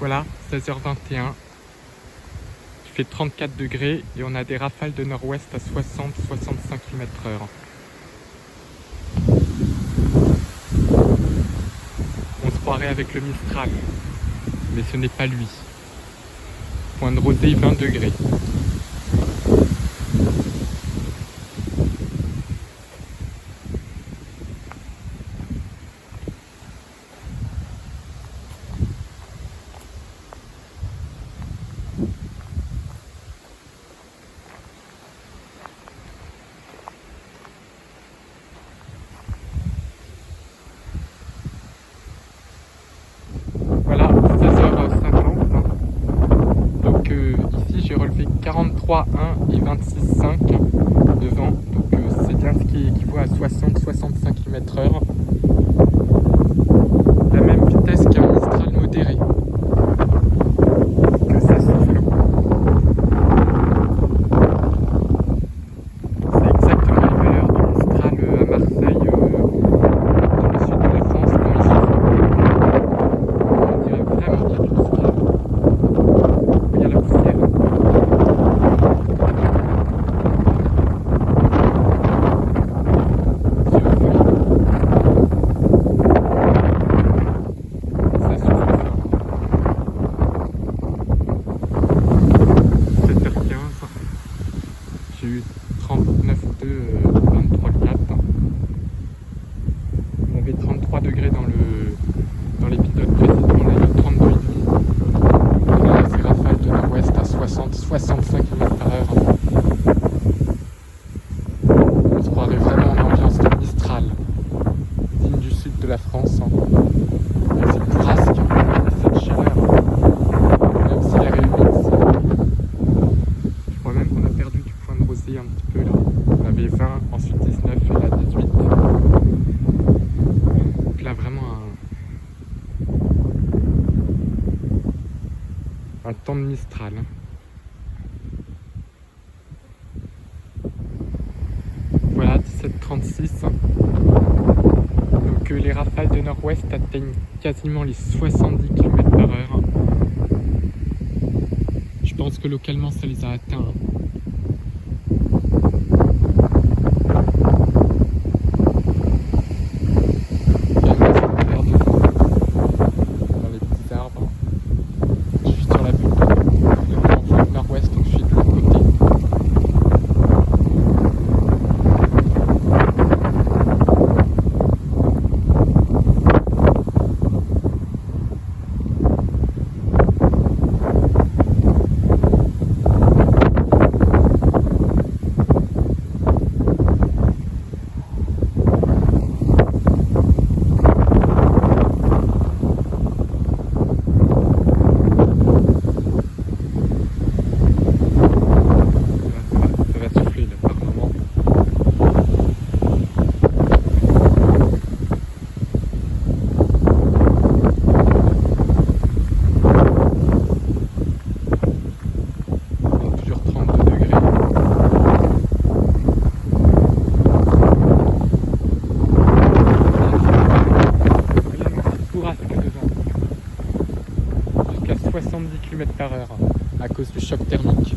Voilà, 16h21. Il fait 34 degrés et on a des rafales de nord-ouest à 60-65 km/h. On se croirait avec le Mistral, mais ce n'est pas lui. Point de rosée 20 degrés. Voilà, 16h50. Donc ici j'ai relevé 43,1 et 26,5 de vent. Donc c'est bien ce qui équivaut à 60-65 km/h. La même vitesse qu'un Mistral modéré. Que ça souffle. C'est exactement les valeurs du Mistral à Marseille, dans le sud de la France, quand il souffle. On dirait vraiment qu'il y a du Mistral. Il y a la poussière. Ça souffle fort. 7h15. J'ai eu 39,2, 23,4. On avait 33 degrés dans l'épisode précédent, on a eu 32,5. Voilà, ces rafales de nord-ouest à 60-65 km/h. On se croirait vraiment en ambiance de Mistral, digne du sud de la France. Avec cette bourrasque et cette chaleur, même si l'air est humide. Je crois même qu'on a perdu du point de rosée un petit peu là. On avait 20, ensuite 19 et là 18. Donc là vraiment un temps de Mistral. Voilà, 17h36. Donc les rafales de nord-ouest atteignent quasiment les 70 km/h. Je pense que localement ça les a atteints. Il y a un oiseau qui perd de vent dans les petits arbres. Je suis sur la butte de mon nord-ouest, donc je suis de l'autre côté. Ça va souffler là par moment. Donc toujours 32 degrés. Il y a une petite bourrasque devant. Jusqu'à 70 km/h à cause du choc thermique.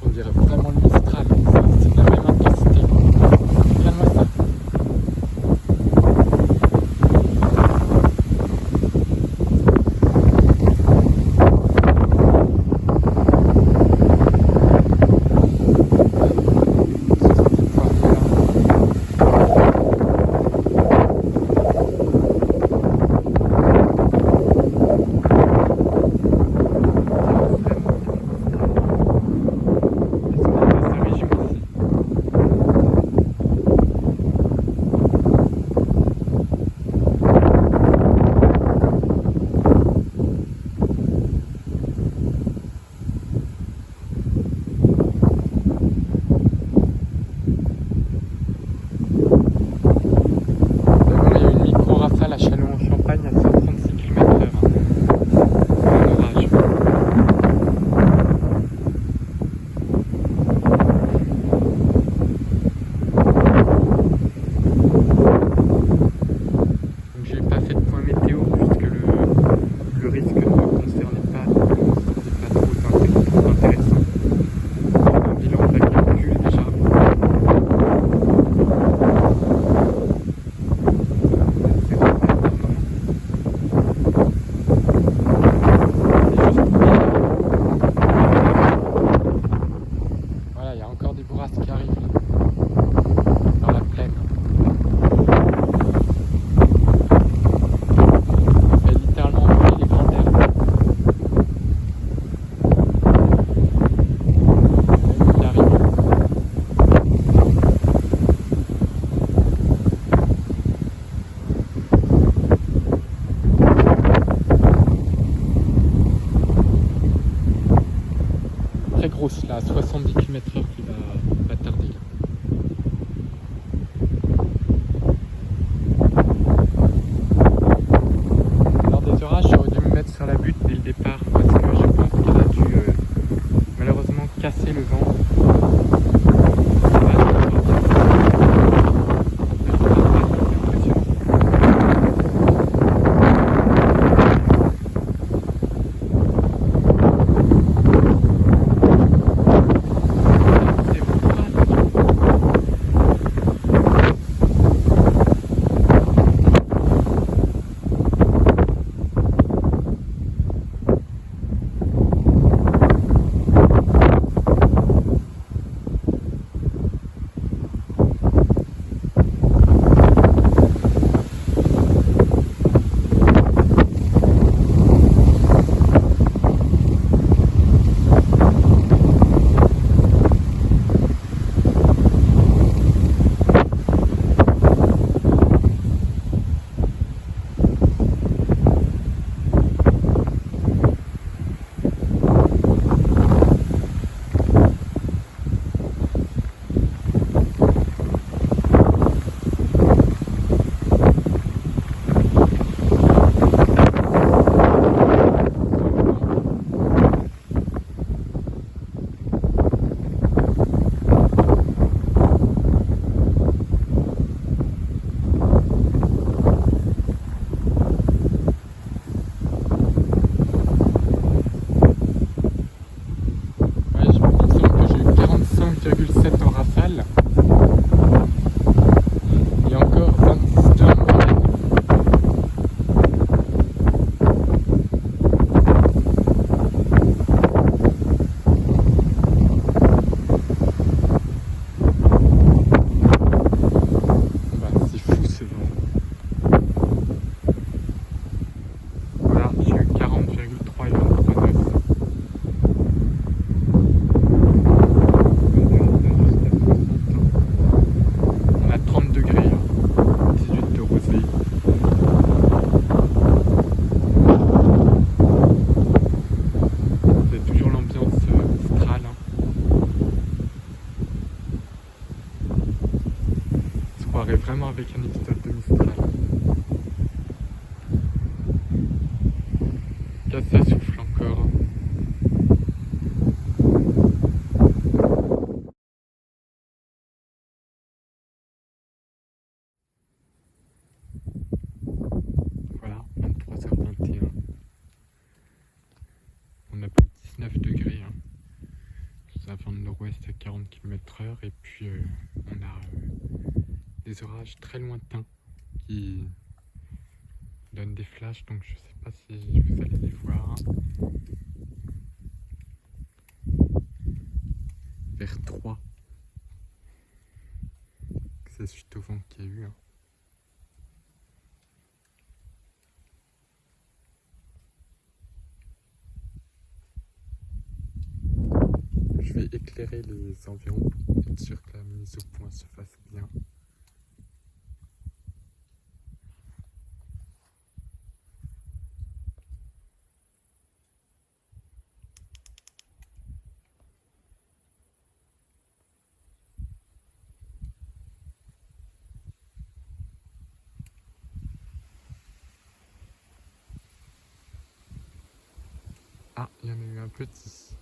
On dirait vraiment le Mistral, c'est de la même intensité. Regarde-moi ça. Sur cette petite pointe-là. Devant, il y a une micro-rafale à Châlons-en-Champagne à 136 km/h. grosse là, 70 km/h qui va tarder là. Lors des orages, j'aurais dû me mettre sur la butte dès le départ parce que je pense qu'elle a dû malheureusement casser le vent. Vraiment avec un épisode de Mistral. Là, ça souffle encore. Voilà, 23h21. On a plus de 19 degrés. Hein. Ça vient de nord-ouest à 40 km/h et puis on a des orages très lointains qui donnent des flashs, donc je sais pas si vous allez les voir. Vers 3. C'est suite au vent qu'il y a eu. Hein. Je vais éclairer les environs pour être sûr que la mise au point se fasse bien. Ah, il y en a eu un petit.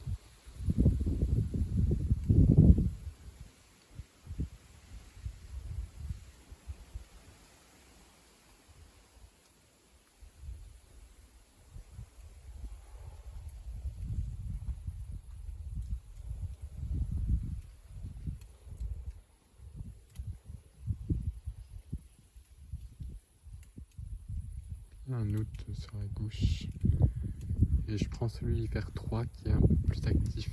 Un autre sur la gauche. Et je prends celui vers 3 qui est un peu plus actif.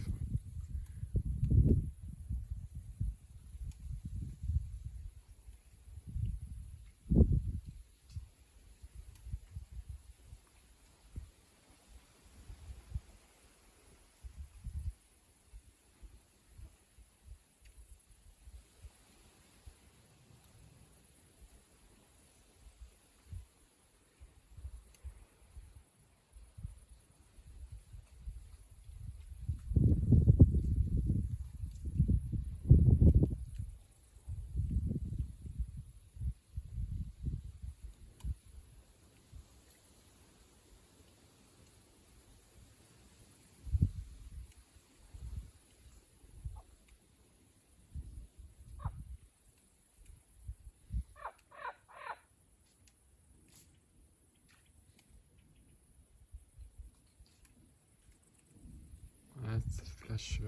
flèche,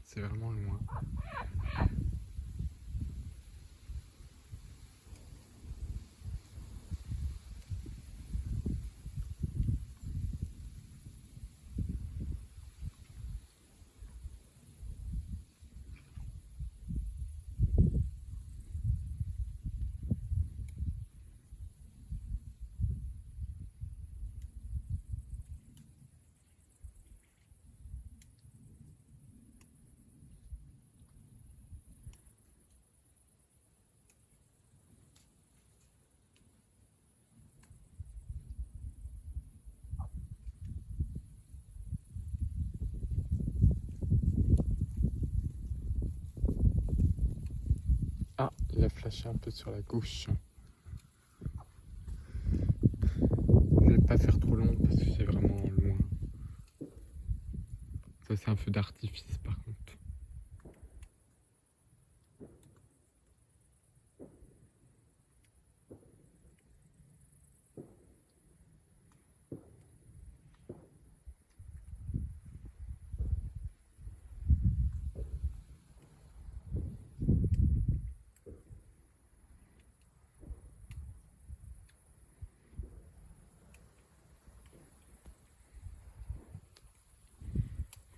c'est vraiment loin. Ah, il a flashé un peu sur la gauche. Je vais pas faire trop long parce que c'est vraiment loin. Ça, c'est un feu d'artifice par contre.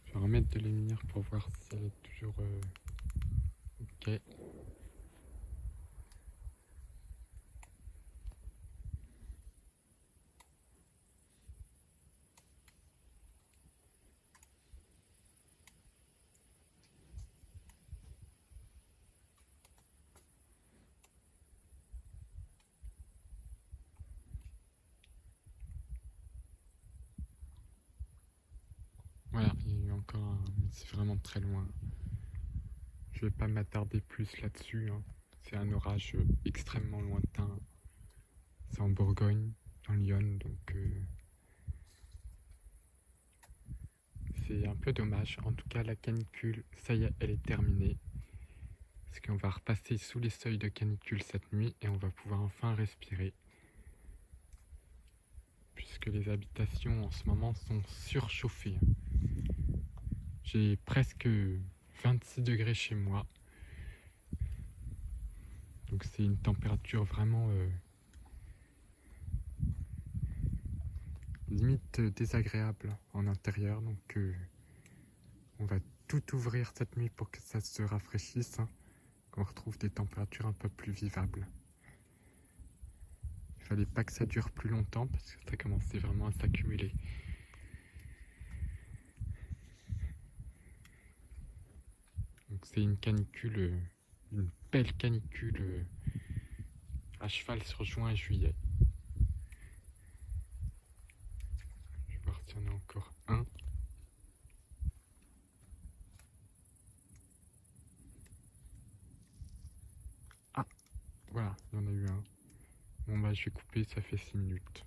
Je vais remettre de la lumière pour voir si elle est toujours ok. Voilà, il y a eu encore un... mais c'est vraiment très loin. Je vais pas m'attarder plus là-dessus, hein. C'est un orage extrêmement lointain. C'est en Bourgogne, dans l'Yonne, donc c'est un peu dommage. En tout cas, la canicule, ça y est, elle est terminée. Parce qu'on va repasser sous les seuils de canicule cette nuit et on va pouvoir enfin respirer. Puisque les habitations en ce moment sont surchauffées. J'ai presque 26 degrés chez moi. Donc c'est une température vraiment limite désagréable en intérieur. Donc on va tout ouvrir cette nuit pour que ça se rafraîchisse. Hein, qu'on retrouve des températures un peu plus vivables. Il fallait pas que ça dure plus longtemps parce que ça commençait vraiment à s'accumuler. Donc c'est une canicule, une belle canicule à cheval sur juin et juillet. Je vais voir s'il y en a encore un. Ah, voilà, il y en a eu un. Bon bah je vais couper, ça fait 6 minutes.